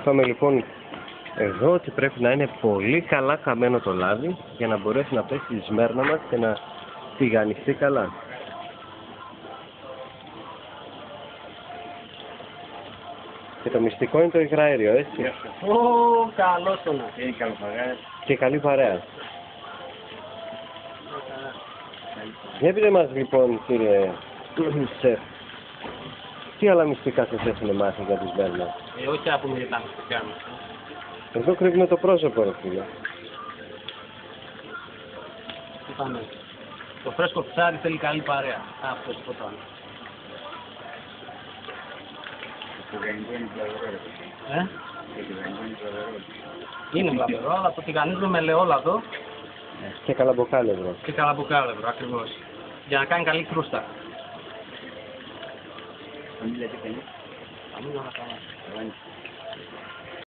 Είπαμε λοιπόν εδώ ότι πρέπει να είναι πολύ καλά καμμένο το λάδι για να μπορέσει να πέσει η σμέρνα μας και να τηγανιστεί καλά. Και το μυστικό είναι το υγραέριο, έτσι. Καλός το να. Και καλή παρέα. Για πείτε μας λοιπόν, κύριε σεφ, τι άλλα μυστικά σας έχουν μάθει για τη σμέρνα? Όχι από με τα μυστικά μας. Εδώ κρύβουμε το πρόσωπο, ρε φίλε. Είπαμε, το φρέσκο ψάρι θέλει καλή παρέα. Αυτό τίποτα άλλο. Είναι βλαβερό, αλλά το τηγανίζουμε με ελαιόλαδο Και καλαμποκάλευρο. και καλαμποκάλευρο, ακριβώς. Για να κάνει καλή κρούστα. Θα μείνει όλα καλά.